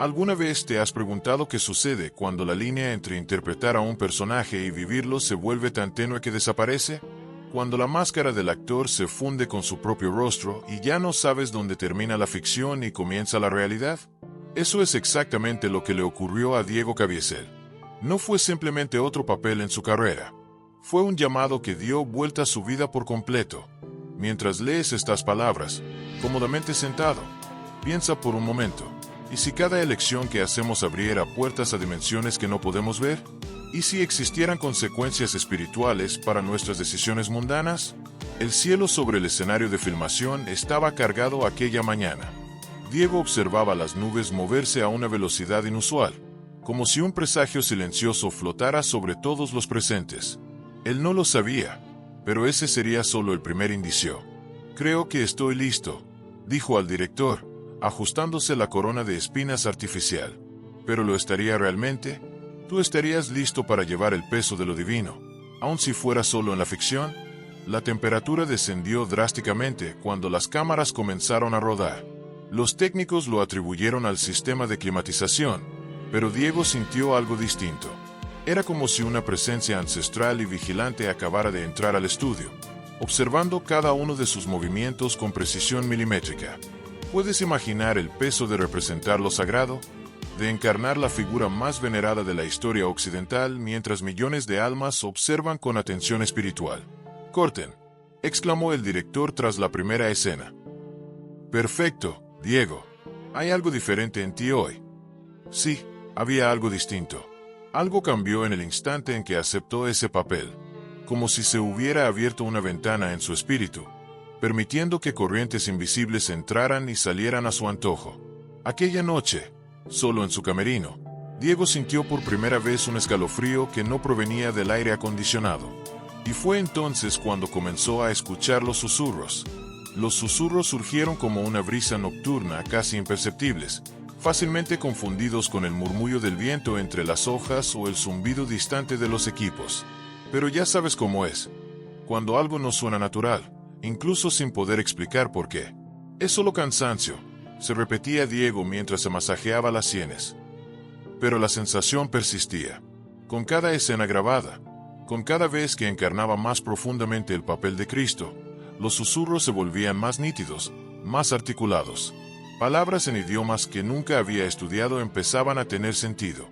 ¿Alguna vez te has preguntado qué sucede cuando la línea entre interpretar a un personaje y vivirlo se vuelve tan tenue que desaparece? Cuando la máscara del actor se funde con su propio rostro y ya no sabes dónde termina la ficción y comienza la realidad. Eso es exactamente lo que le ocurrió a Diego Caviezel. No fue simplemente otro papel en su carrera. Fue un llamado que dio vuelta a su vida por completo. Mientras lees estas palabras, cómodamente sentado, piensa por un momento. ¿Y si cada elección que hacemos abriera puertas a dimensiones que no podemos ver? ¿Y si existieran consecuencias espirituales para nuestras decisiones mundanas? El cielo sobre el escenario de filmación estaba cargado aquella mañana. Diego observaba las nubes moverse a una velocidad inusual, como si un presagio silencioso flotara sobre todos los presentes. Él no lo sabía, pero ese sería solo el primer indicio. «Creo que estoy listo», dijo al director, ajustándose la corona de espinas artificial. ¿Pero lo estaría realmente? ¿Tú estarías listo para llevar el peso de lo divino, aun si fuera solo en la ficción? La temperatura descendió drásticamente cuando las cámaras comenzaron a rodar. Los técnicos lo atribuyeron al sistema de climatización, pero Diego sintió algo distinto. Era como si una presencia ancestral y vigilante acabara de entrar al estudio, observando cada uno de sus movimientos con precisión milimétrica. ¿Puedes imaginar el peso de representar lo sagrado? De encarnar la figura más venerada de la historia occidental mientras millones de almas observan con atención espiritual. «Corten», exclamó el director tras la primera escena. «Perfecto, Diego. ¿Hay algo diferente en ti hoy?» Sí, había algo distinto. Algo cambió en el instante en que aceptó ese papel, como si se hubiera abierto una ventana en su espíritu, permitiendo que corrientes invisibles entraran y salieran a su antojo. Aquella noche, solo en su camerino, Diego sintió por primera vez un escalofrío que no provenía del aire acondicionado. Y fue entonces cuando comenzó a escuchar los susurros. Los susurros surgieron como una brisa nocturna casi imperceptibles, fácilmente confundidos con el murmullo del viento entre las hojas o el zumbido distante de los equipos. Pero ya sabes cómo es. Cuando algo no suena natural, incluso sin poder explicar por qué. «Es solo cansancio», se repetía Diego mientras se masajeaba las sienes. Pero la sensación persistía. Con cada escena grabada, con cada vez que encarnaba más profundamente el papel de Cristo, los susurros se volvían más nítidos, más articulados. Palabras en idiomas que nunca había estudiado empezaban a tener sentido.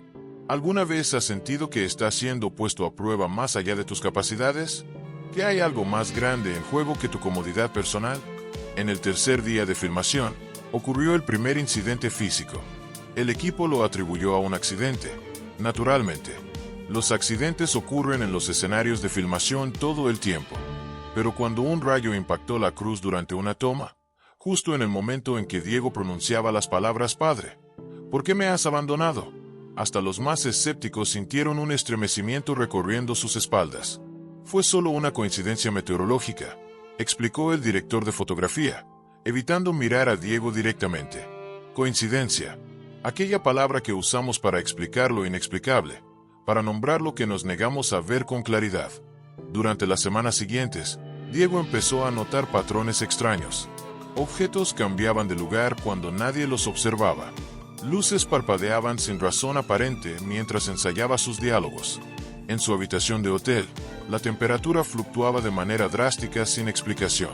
¿Alguna vez has sentido que estás siendo puesto a prueba más allá de tus capacidades? ¿Que hay algo más grande en juego que tu comodidad personal? En el tercer día de filmación, ocurrió el primer incidente físico. El equipo lo atribuyó a un accidente. Naturalmente, los accidentes ocurren en los escenarios de filmación todo el tiempo. Pero cuando un rayo impactó la cruz durante una toma, justo en el momento en que Diego pronunciaba las palabras «Padre, ¿por qué me has abandonado?», hasta los más escépticos sintieron un estremecimiento recorriendo sus espaldas. «Fue solo una coincidencia meteorológica», explicó el director de fotografía, evitando mirar a Diego directamente. «Coincidencia. Aquella palabra que usamos para explicar lo inexplicable, para nombrar lo que nos negamos a ver con claridad». Durante las semanas siguientes, Diego empezó a notar patrones extraños. Objetos cambiaban de lugar cuando nadie los observaba. Luces parpadeaban sin razón aparente mientras ensayaba sus diálogos. En su habitación de hotel, la temperatura fluctuaba de manera drástica sin explicación.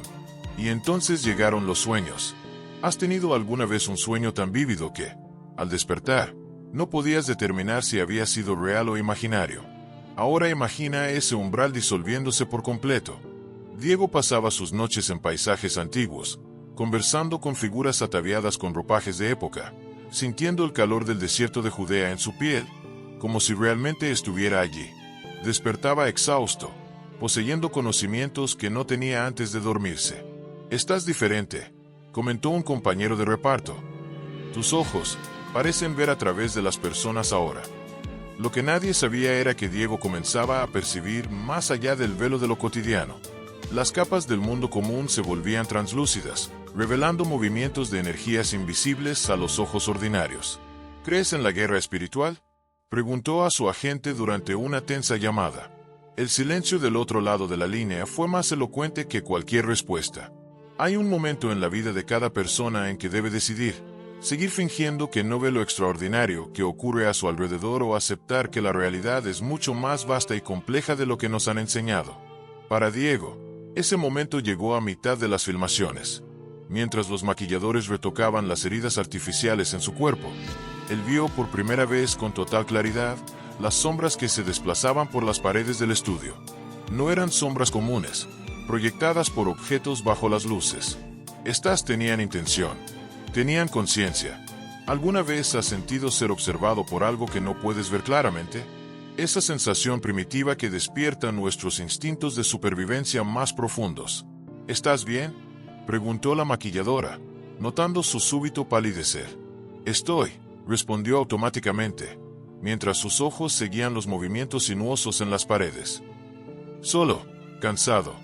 Y entonces llegaron los sueños. ¿Has tenido alguna vez un sueño tan vívido que, al despertar, no podías determinar si había sido real o imaginario? Ahora imagina ese umbral disolviéndose por completo. Diego pasaba sus noches en paisajes antiguos, conversando con figuras ataviadas con ropajes de época, sintiendo el calor del desierto de Judea en su piel, como si realmente estuviera allí. Despertaba exhausto, poseyendo conocimientos que no tenía antes de dormirse. «Estás diferente», comentó un compañero de reparto. «Tus ojos parecen ver a través de las personas ahora». Lo que nadie sabía era que Diego comenzaba a percibir más allá del velo de lo cotidiano. Las capas del mundo común se volvían translúcidas, revelando movimientos de energías invisibles a los ojos ordinarios. «¿Crees en la guerra espiritual?», preguntó a su agente durante una tensa llamada. El silencio del otro lado de la línea fue más elocuente que cualquier respuesta. «Hay un momento en la vida de cada persona en que debe decidir», Seguir fingiendo que no ve lo extraordinario que ocurre a su alrededor o aceptar que la realidad es mucho más vasta y compleja de lo que nos han enseñado. Para Diego, ese momento llegó a mitad de las filmaciones. Mientras los maquilladores retocaban las heridas artificiales en su cuerpo, él vio por primera vez con total claridad las sombras que se desplazaban por las paredes del estudio. No eran sombras comunes, proyectadas por objetos bajo las luces. Estas tenían intención, tenían conciencia. ¿Alguna vez has sentido ser observado por algo que no puedes ver claramente? Esa sensación primitiva que despierta nuestros instintos de supervivencia más profundos. ¿Estás bien?, preguntó la maquilladora, notando su súbito palidecer. Estoy, respondió automáticamente, mientras sus ojos seguían los movimientos sinuosos en las paredes. Solo, cansado.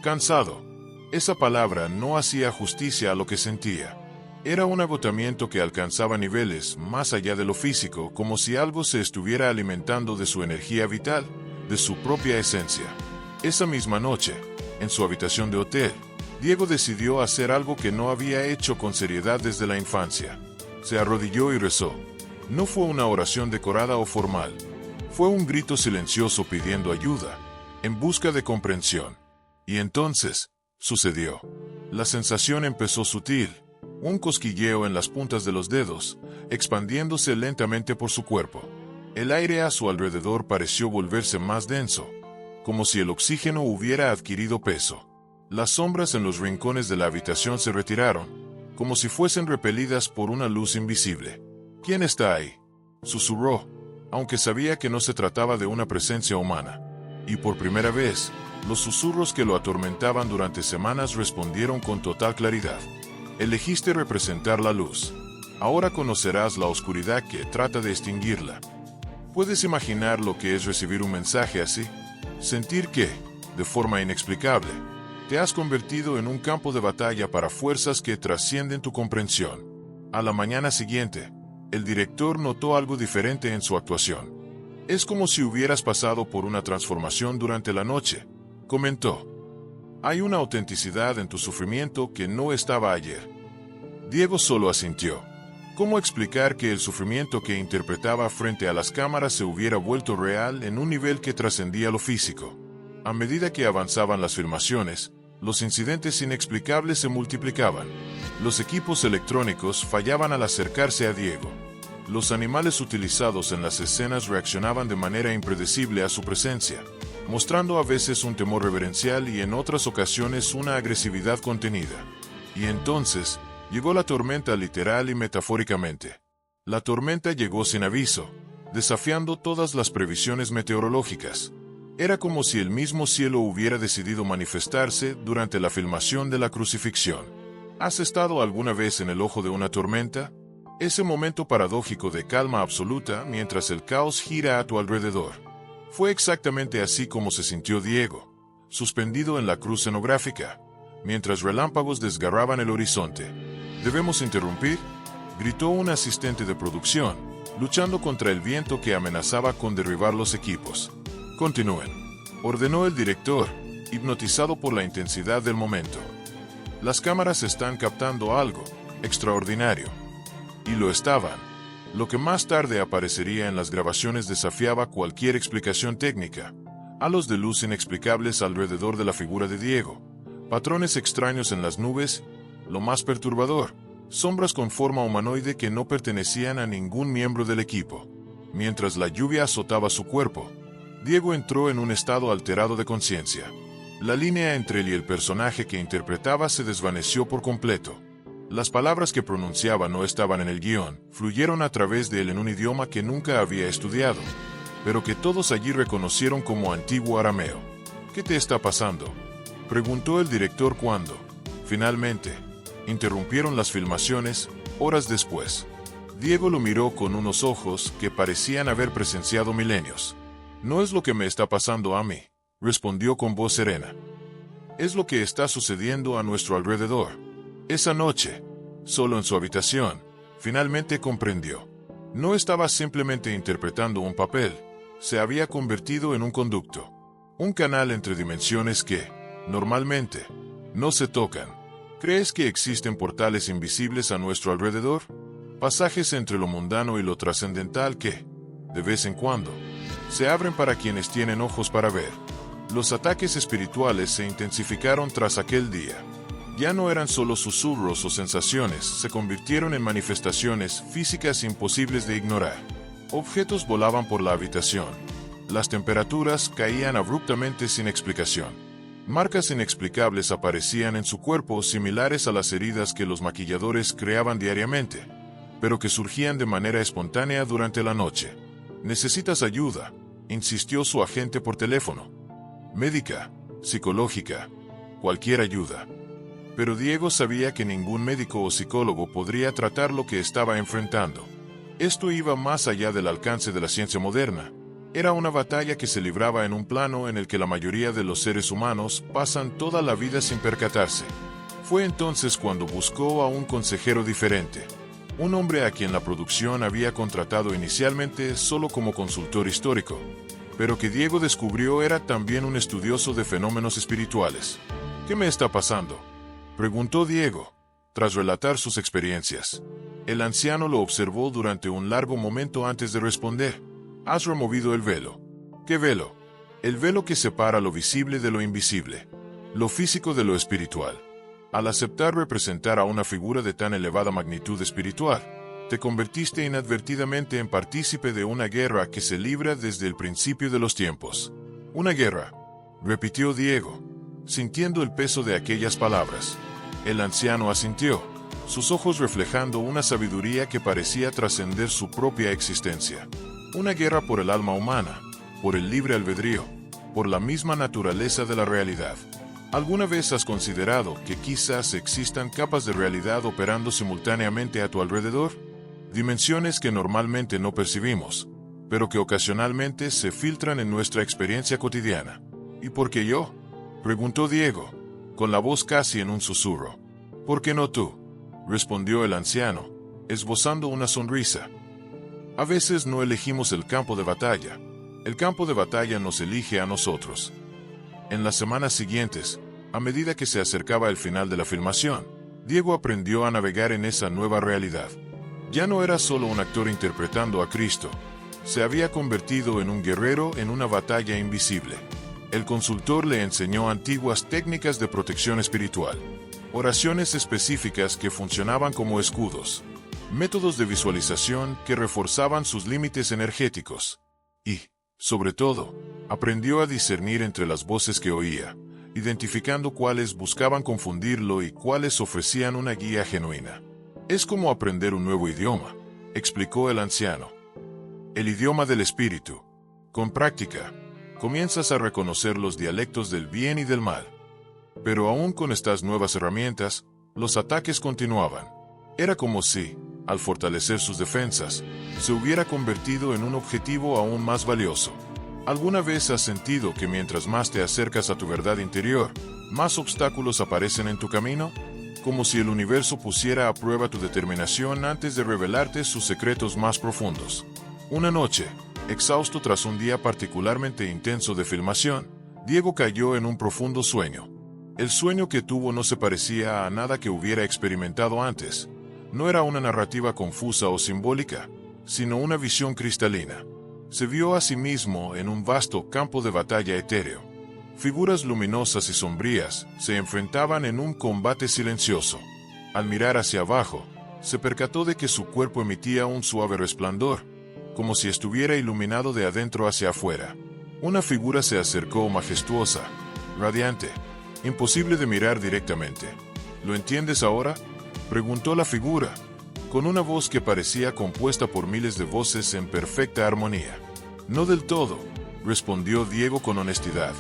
Cansado. Esa palabra no hacía justicia a lo que sentía. Era un agotamiento que alcanzaba niveles más allá de lo físico, como si algo se estuviera alimentando de su energía vital, de su propia esencia. Esa misma noche, en su habitación de hotel, Diego decidió hacer algo que no había hecho con seriedad desde la infancia. Se arrodilló y rezó. No fue una oración decorada o formal. Fue un grito silencioso pidiendo ayuda, en busca de comprensión. Y entonces, sucedió. La sensación empezó sutil, un cosquilleo en las puntas de los dedos, expandiéndose lentamente por su cuerpo. El aire a su alrededor pareció volverse más denso, como si el oxígeno hubiera adquirido peso. Las sombras en los rincones de la habitación se retiraron, como si fuesen repelidas por una luz invisible. ¿Quién está ahí?, susurró, aunque sabía que no se trataba de una presencia humana. Y por primera vez, los susurros que lo atormentaban durante semanas respondieron con total claridad. Elegiste representar la luz. Ahora conocerás la oscuridad que trata de extinguirla. ¿Puedes imaginar lo que es recibir un mensaje así? Sentir que, de forma inexplicable, te has convertido en un campo de batalla para fuerzas que trascienden tu comprensión. A la mañana siguiente, el director notó algo diferente en su actuación. Es como si hubieras pasado por una transformación durante la noche, comentó. Hay una autenticidad en tu sufrimiento que no estaba ayer. Diego solo asintió. ¿Cómo explicar que el sufrimiento que interpretaba frente a las cámaras se hubiera vuelto real en un nivel que trascendía lo físico? A medida que avanzaban las filmaciones, los incidentes inexplicables se multiplicaban. Los equipos electrónicos fallaban al acercarse a Diego. Los animales utilizados en las escenas reaccionaban de manera impredecible a su presencia, mostrando a veces un temor reverencial y en otras ocasiones una agresividad contenida. Y entonces, llegó la tormenta literal y metafóricamente. La tormenta llegó sin aviso, desafiando todas las previsiones meteorológicas. Era como si el mismo cielo hubiera decidido manifestarse durante la filmación de la crucifixión. ¿Has estado alguna vez en el ojo de una tormenta? Ese momento paradójico de calma absoluta mientras el caos gira a tu alrededor. Fue exactamente así como se sintió Diego, suspendido en la cruz escenográfica, mientras relámpagos desgarraban el horizonte. «¿Debemos interrumpir?», gritó un asistente de producción, luchando contra el viento que amenazaba con derribar los equipos. «Continúen», ordenó el director, hipnotizado por la intensidad del momento. «Las cámaras están captando algo extraordinario». Y lo estaban. Lo que más tarde aparecería en las grabaciones desafiaba cualquier explicación técnica. Halos de luz inexplicables alrededor de la figura de Diego, patrones extraños en las nubes, lo más perturbador, sombras con forma humanoide que no pertenecían a ningún miembro del equipo. Mientras la lluvia azotaba su cuerpo, Diego entró en un estado alterado de conciencia. La línea entre él y el personaje que interpretaba se desvaneció por completo. Las palabras que pronunciaba no estaban en el guión, fluyeron a través de él en un idioma que nunca había estudiado, pero que todos allí reconocieron como antiguo arameo. «¿Qué te está pasando?», preguntó el director cuando, finalmente, interrumpieron las filmaciones, horas después. Diego lo miró con unos ojos que parecían haber presenciado milenios. «No es lo que me está pasando a mí», respondió con voz serena. «Es lo que está sucediendo a nuestro alrededor». Esa noche, solo en su habitación, finalmente comprendió. No estaba simplemente interpretando un papel, se había convertido en un conducto, un canal entre dimensiones que, normalmente, no se tocan. ¿Crees que existen portales invisibles a nuestro alrededor? pasajes entre lo mundano y lo trascendental que, de vez en cuando, se abren para quienes tienen ojos para ver. Los ataques espirituales se intensificaron tras aquel día. Ya no eran solo susurros o sensaciones, se convirtieron en manifestaciones físicas imposibles de ignorar. Objetos volaban por la habitación. Las temperaturas caían abruptamente sin explicación. Marcas inexplicables aparecían en su cuerpo, similares a las heridas que los maquilladores creaban diariamente, pero que surgían de manera espontánea durante la noche. «Necesitas ayuda», insistió su agente por teléfono. «Médica, psicológica, cualquier ayuda». Pero Diego sabía que ningún médico o psicólogo podría tratar lo que estaba enfrentando. Esto iba más allá del alcance de la ciencia moderna. Era una batalla que se libraba en un plano en el que la mayoría de los seres humanos pasan toda la vida sin percatarse. Fue entonces cuando buscó a un consejero diferente. Un hombre a quien la producción había contratado inicialmente solo como consultor histórico, pero que Diego descubrió era también un estudioso de fenómenos espirituales. «¿Qué me está pasando?», preguntó Diego, tras relatar sus experiencias. El anciano lo observó durante un largo momento antes de responder. «Has removido el velo». «¿Qué velo?». «El velo que separa lo visible de lo invisible, lo físico de lo espiritual. Al aceptar representar a una figura de tan elevada magnitud espiritual, te convertiste inadvertidamente en partícipe de una guerra que se libra desde el principio de los tiempos». «Una guerra», repitió Diego, sintiendo el peso de aquellas palabras. El anciano asintió, sus ojos reflejando una sabiduría que parecía trascender su propia existencia. «Una guerra por el alma humana, por el libre albedrío, por la misma naturaleza de la realidad». ¿Alguna vez has considerado que quizás existan capas de realidad operando simultáneamente a tu alrededor? Dimensiones que normalmente no percibimos, pero que ocasionalmente se filtran en nuestra experiencia cotidiana. «¿Y por qué yo?», preguntó Diego, con la voz casi en un susurro. «¿Por qué no tú?», respondió el anciano, esbozando una sonrisa. «A veces no elegimos el campo de batalla. El campo de batalla nos elige a nosotros». En las semanas siguientes, a medida que se acercaba el final de la filmación, Diego aprendió a navegar en esa nueva realidad. Ya no era solo un actor interpretando a Cristo, se había convertido en un guerrero en una batalla invisible. El consultor le enseñó antiguas técnicas de protección espiritual, oraciones específicas que funcionaban como escudos, métodos de visualización que reforzaban sus límites energéticos y, sobre todo, aprendió a discernir entre las voces que oía, identificando cuáles buscaban confundirlo y cuáles ofrecían una guía genuina. «Es como aprender un nuevo idioma», explicó el anciano. «El idioma del espíritu. Con práctica, comienzas a reconocer los dialectos del bien y del mal». Pero aún con estas nuevas herramientas, los ataques continuaban. Era como si, al fortalecer sus defensas, se hubiera convertido en un objetivo aún más valioso. ¿Alguna vez has sentido que mientras más te acercas a tu verdad interior, más obstáculos aparecen en tu camino? Como si el universo pusiera a prueba tu determinación antes de revelarte sus secretos más profundos. Una noche, exhausto tras un día particularmente intenso de filmación, Diego cayó en un profundo sueño. El sueño que tuvo no se parecía a nada que hubiera experimentado antes. No era una narrativa confusa o simbólica, sino una visión cristalina. Se vio a sí mismo en un vasto campo de batalla etéreo. Figuras luminosas y sombrías se enfrentaban en un combate silencioso. Al mirar hacia abajo, se percató de que su cuerpo emitía un suave resplandor, como si estuviera iluminado de adentro hacia afuera. Una figura se acercó majestuosa, radiante, imposible de mirar directamente. «¿Lo entiendes ahora?», preguntó la figura, con una voz que parecía compuesta por miles de voces en perfecta armonía. «No del todo», respondió Diego con honestidad.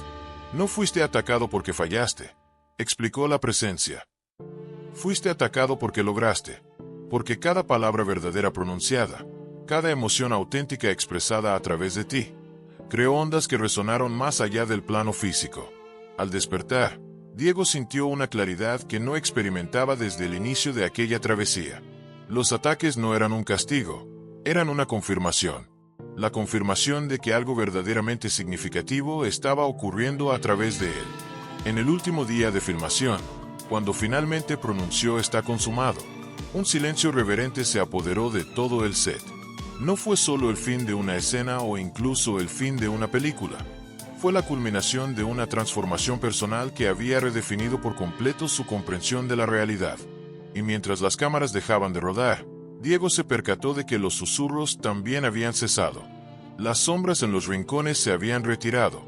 «No fuiste atacado porque fallaste», explicó la presencia. «Fuiste atacado porque lograste, porque cada palabra verdadera pronunciada, cada emoción auténtica expresada a través de ti, creó ondas que resonaron más allá del plano físico». Al despertar, Diego sintió una claridad que no experimentaba desde el inicio de aquella travesía. Los ataques no eran un castigo, eran una confirmación. La confirmación de que algo verdaderamente significativo estaba ocurriendo a través de él. En el último día de filmación, cuando finalmente pronunció «está consumado», Un silencio reverente se apoderó de todo el set. No fue solo el fin de una escena o incluso el fin de una película. Fue la culminación de una transformación personal que había redefinido por completo su comprensión de la realidad. Y mientras las cámaras dejaban de rodar, Diego se percató de que los susurros también habían cesado. Las sombras en los rincones se habían retirado.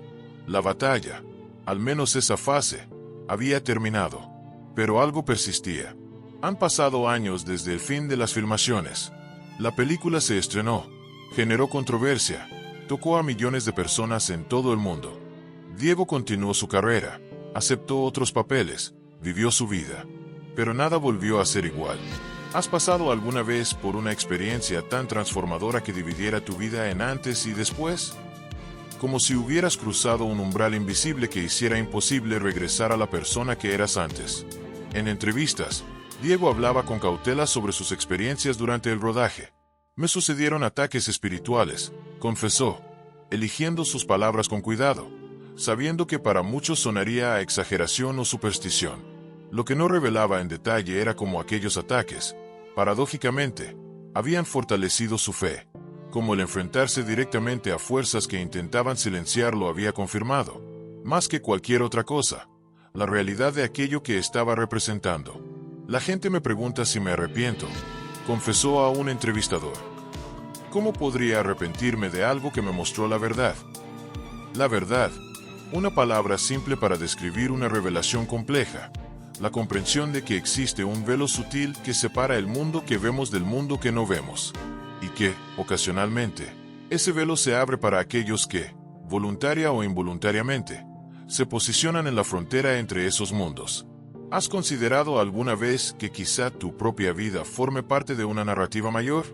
La batalla, al menos esa fase, había terminado. Pero algo persistía. Han pasado años desde el fin de las filmaciones. La película se estrenó, generó controversia, tocó a millones de personas en todo el mundo. Diego continuó su carrera, aceptó otros papeles, vivió su vida. Pero nada volvió a ser igual. ¿Has pasado alguna vez por una experiencia tan transformadora que dividiera tu vida en antes y después? Como si hubieras cruzado un umbral invisible que hiciera imposible regresar a la persona que eras antes. En entrevistas, Diego hablaba con cautela sobre sus experiencias durante el rodaje. Me sucedieron ataques espirituales, confesó, eligiendo sus palabras con cuidado, sabiendo que para muchos sonaría a exageración o superstición. Lo que no revelaba en detalle era cómo aquellos ataques, paradójicamente, habían fortalecido su fe, como el enfrentarse directamente a fuerzas que intentaban silenciarlo había confirmado, más que cualquier otra cosa, la realidad de aquello que estaba representando. La gente me pregunta si me arrepiento, confesó a un entrevistador. ¿Cómo podría arrepentirme de algo que me mostró la verdad? La verdad, una palabra simple para describir una revelación compleja, la comprensión de que existe un velo sutil que separa el mundo que vemos del mundo que no vemos, y que, ocasionalmente, ese velo se abre para aquellos que, voluntaria o involuntariamente, se posicionan en la frontera entre esos mundos. ¿Has considerado alguna vez que quizá tu propia vida forme parte de una narrativa mayor?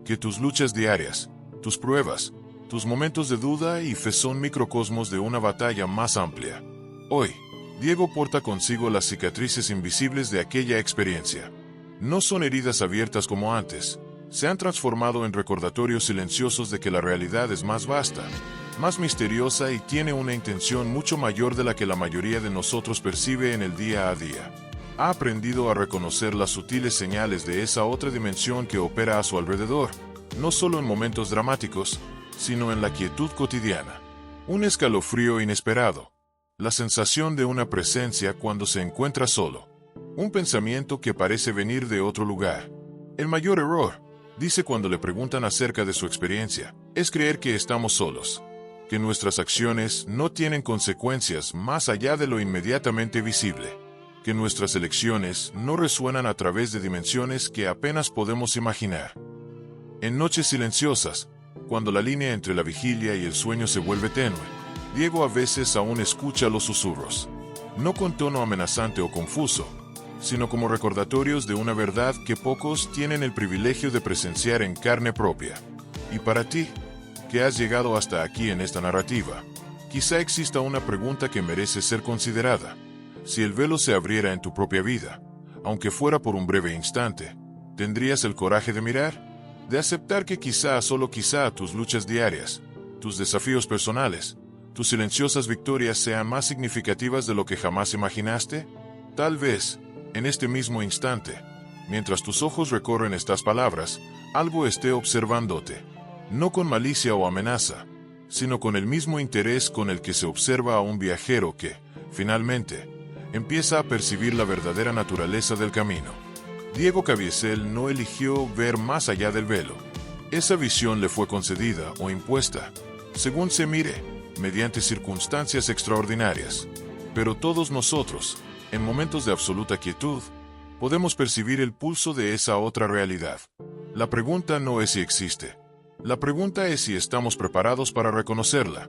Que tus luchas diarias, tus pruebas, tus momentos de duda y fe son microcosmos de una batalla más amplia. Hoy, Diego porta consigo las cicatrices invisibles de aquella experiencia. No son heridas abiertas como antes, se han transformado en recordatorios silenciosos de que la realidad es más vasta, más misteriosa y tiene una intención mucho mayor de la que la mayoría de nosotros percibe en el día a día. Ha aprendido a reconocer las sutiles señales de esa otra dimensión que opera a su alrededor, no solo en momentos dramáticos, sino en la quietud cotidiana. Un escalofrío inesperado. La sensación de una presencia cuando se encuentra solo. Un pensamiento que parece venir de otro lugar. El mayor error, dice cuando le preguntan acerca de su experiencia, es creer que estamos solos. Que nuestras acciones no tienen consecuencias más allá de lo inmediatamente visible. Que nuestras elecciones no resuenan a través de dimensiones que apenas podemos imaginar. En noches silenciosas, cuando la línea entre la vigilia y el sueño se vuelve tenue, Diego a veces aún escucha los susurros. No con tono amenazante o confuso, sino como recordatorios de una verdad que pocos tienen el privilegio de presenciar en carne propia. Y para ti, que has llegado hasta aquí en esta narrativa, quizá exista una pregunta que merece ser considerada. Si el velo se abriera en tu propia vida, aunque fuera por un breve instante, ¿tendrías el coraje de mirar? De aceptar que quizá, solo quizá, tus luchas diarias, tus desafíos personales, tus silenciosas victorias sean más significativas de lo que jamás imaginaste? Tal vez, en este mismo instante, mientras tus ojos recorren estas palabras, algo esté observándote. No con malicia o amenaza, sino con el mismo interés con el que se observa a un viajero que, finalmente, empieza a percibir la verdadera naturaleza del camino. Diego Caviezel no eligió ver más allá del velo. Esa visión le fue concedida o impuesta, según se mire, mediante circunstancias extraordinarias. Pero todos nosotros, en momentos de absoluta quietud, podemos percibir el pulso de esa otra realidad. La pregunta no es si existe. La pregunta es si estamos preparados para reconocerla.